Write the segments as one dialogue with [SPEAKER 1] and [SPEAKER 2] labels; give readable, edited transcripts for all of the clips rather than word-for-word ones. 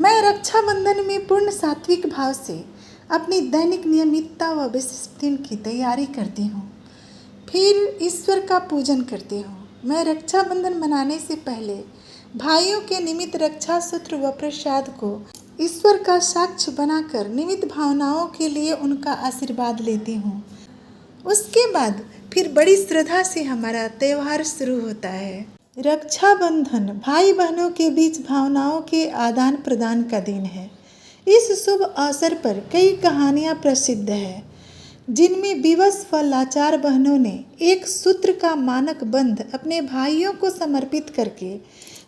[SPEAKER 1] मैं रक्षाबंधन में पूर्ण सात्विक भाव से अपनी दैनिक नियमितता व विशेष दिन की तैयारी करती हूँ। फिर ईश्वर का पूजन करती हूँ। मैं रक्षाबंधन मनाने से पहले भाइयों के निमित्त रक्षा सूत्र व प्रसाद को ईश्वर का साक्ष्य बनाकर निमित्त भावनाओं के लिए उनका आशीर्वाद लेती हूँ। उसके बाद फिर बड़ी श्रद्धा से हमारा त्यौहार शुरू होता है। रक्षाबंधन भाई बहनों के बीच भावनाओं के आदान प्रदान का दिन है। इस शुभ अवसर पर कई कहानियाँ प्रसिद्ध हैं, जिनमें विवश व लाचार बहनों ने एक सूत्र का मानक बंध अपने भाइयों को समर्पित करके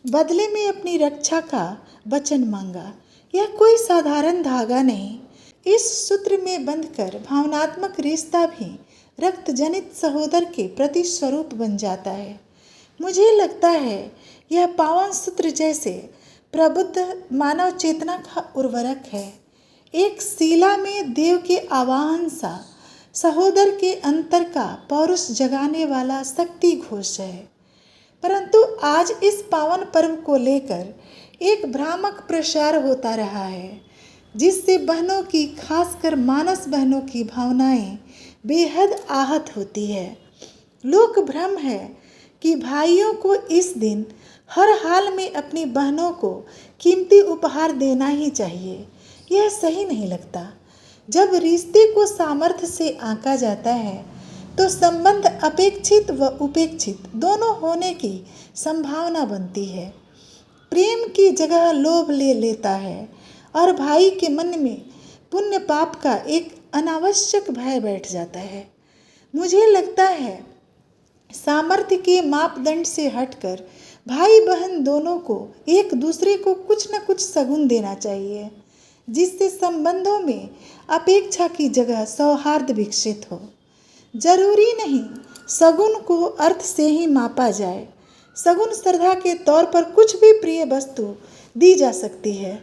[SPEAKER 1] बदले में अपनी रक्षा का वचन मांगा। यह कोई साधारण धागा नहीं, इस सूत्र में बंधकर भावनात्मक रिश्ता भी रक्त जनित सहोदर के प्रति स्वरूप बन जाता है। मुझे लगता है यह पावन सूत्र जैसे प्रबुद्ध मानव चेतना का उर्वरक है, एक शिला में देव के आवाहन सा सहोदर के अंतर का पौरुष जगाने वाला शक्ति घोष है। परंतु आज इस पावन पर्व को लेकर एक भ्रामक प्रचार होता रहा है, जिससे बहनों की, खासकर मानस बहनों की भावनाएं बेहद आहत होती है। लोक भ्रम है कि भाइयों को इस दिन हर हाल में अपनी बहनों को कीमती उपहार देना ही चाहिए। यह सही नहीं लगता। जब रिश्ते को सामर्थ्य से आंका जाता है तो संबंध अपेक्षित व उपेक्षित दोनों होने की संभावना बनती है। प्रेम की जगह लोभ ले लेता है और भाई के मन में पुण्य पाप का एक अनावश्यक भय बैठ जाता है। मुझे लगता है सामर्थ्य के मापदंड से हटकर भाई बहन दोनों को एक दूसरे को कुछ न कुछ शगुन देना चाहिए, जिससे संबंधों में अपेक्षा की जगह सौहार्द विकसित हो। जरूरी नहीं शगुन को अर्थ से ही मापा जाए। शगुन श्रद्धा के तौर पर कुछ भी प्रिय वस्तु दी जा सकती है।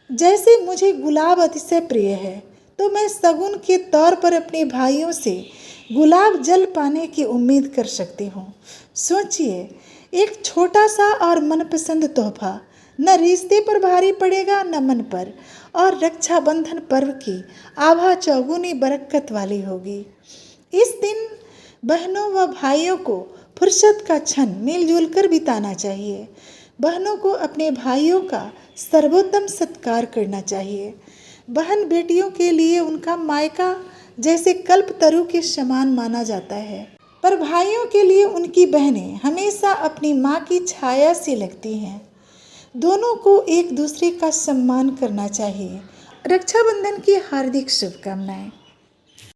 [SPEAKER 1] जैसे मुझे गुलाब अतिशय प्रिय है, तो मैं शगुन के तौर पर अपने भाइयों से गुलाब जल पाने की उम्मीद कर सकती हूँ। सोचिए, एक छोटा सा और मनपसंद तोहफा न रिश्ते पर भारी पड़ेगा न मन पर, और रक्षाबंधन पर्व की आभा चौगुनी बरकत वाली होगी। इस दिन बहनों व भाइयों को फुर्सत का क्षण मिलजुल कर बिताना चाहिए। बहनों को अपने भाइयों का सर्वोत्तम सत्कार करना चाहिए। बहन बेटियों के लिए उनका मायका जैसे कल्पतरु के समान माना जाता है, पर भाइयों के लिए उनकी बहनें हमेशा अपनी माँ की छाया सी लगती हैं। दोनों को एक दूसरे का सम्मान करना चाहिए। रक्षाबंधन की हार्दिक शुभकामनाएं।